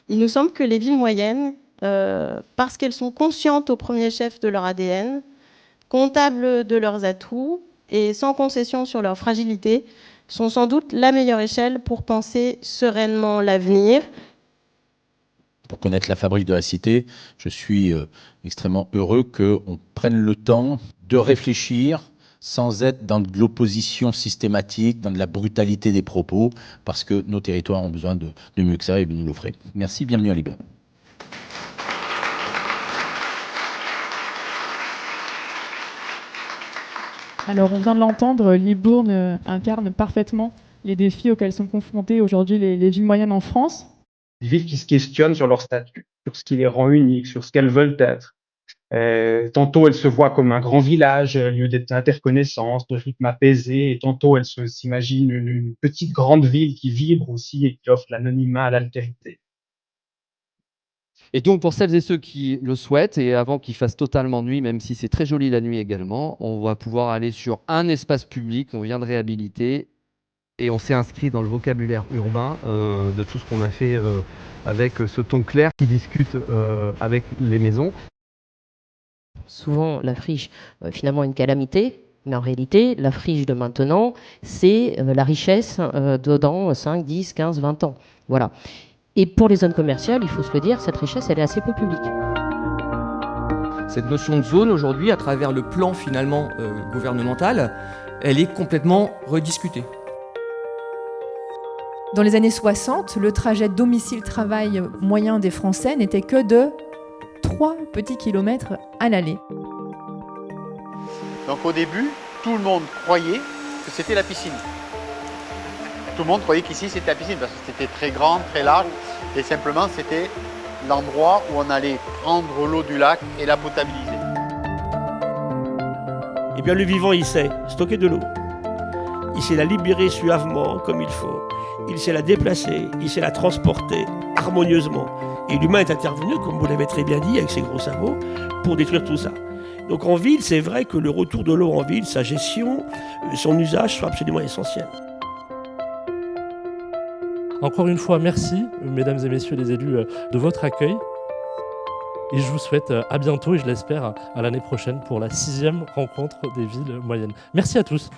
Il nous semble que les villes moyennes, parce qu'elles sont conscientes au premier chef de leur ADN, comptables de leurs atouts et sans concession sur leurs fragilités, sont sans doute la meilleure échelle pour penser sereinement l'avenir. Pour connaître la fabrique de la cité, je suis extrêmement heureux qu'on prenne le temps de réfléchir sans être dans de l'opposition systématique, dans de la brutalité des propos, parce que nos territoires ont besoin de mieux que ça et de nous l'offrir. Merci, bienvenue à Libourne. Alors, on vient de l'entendre, Libourne incarne parfaitement les défis auxquels sont confrontées aujourd'hui les villes moyennes en France. Des villes qui se questionnent sur leur statut, sur ce qui les rend uniques, sur ce qu'elles veulent être. Tantôt, elles se voient comme un grand village, lieu d'interconnaissance, de rythme apaisé, et tantôt, elles s'imaginent une petite grande ville qui vibre aussi et qui offre l'anonymat à l'altérité. Et donc, pour celles et ceux qui le souhaitent, et avant qu'il fasse totalement nuit, même si c'est très joli la nuit également, on va pouvoir aller sur un espace public qu'on vient de réhabiliter. Et on s'est inscrit dans le vocabulaire urbain de tout ce qu'on a fait avec ce ton clair qui discute avec les maisons. Souvent, la friche, finalement, une calamité. Mais en réalité, la friche de maintenant, c'est la richesse de dans 5, 10, 15, 20 ans. Voilà. Et pour les zones commerciales, il faut se le dire, cette richesse, elle est assez peu publique. Cette notion de zone, aujourd'hui, à travers le plan finalement gouvernemental, elle est complètement rediscutée. Dans les années 60, le trajet domicile-travail moyen des Français n'était que de 3 petits kilomètres à l'aller. Donc au début, tout le monde croyait que c'était la piscine. Tout le monde croyait qu'ici c'était la piscine parce que c'était très grand, très large et simplement c'était l'endroit où on allait prendre l'eau du lac et la potabiliser. Eh bien le vivant il sait stocker de l'eau. Il sait la libérer suavement comme il faut. Il sait la déplacer, il sait la transporter harmonieusement. Et l'humain est intervenu, comme vous l'avez très bien dit, avec ses gros sabots, pour détruire tout ça. Donc en ville, c'est vrai que le retour de l'eau en ville, sa gestion, son usage sont absolument essentiels. Encore une fois, merci, mesdames et messieurs les élus, de votre accueil. Et je vous souhaite à bientôt, et je l'espère, à l'année prochaine pour la 6e rencontre des villes moyennes. Merci à tous.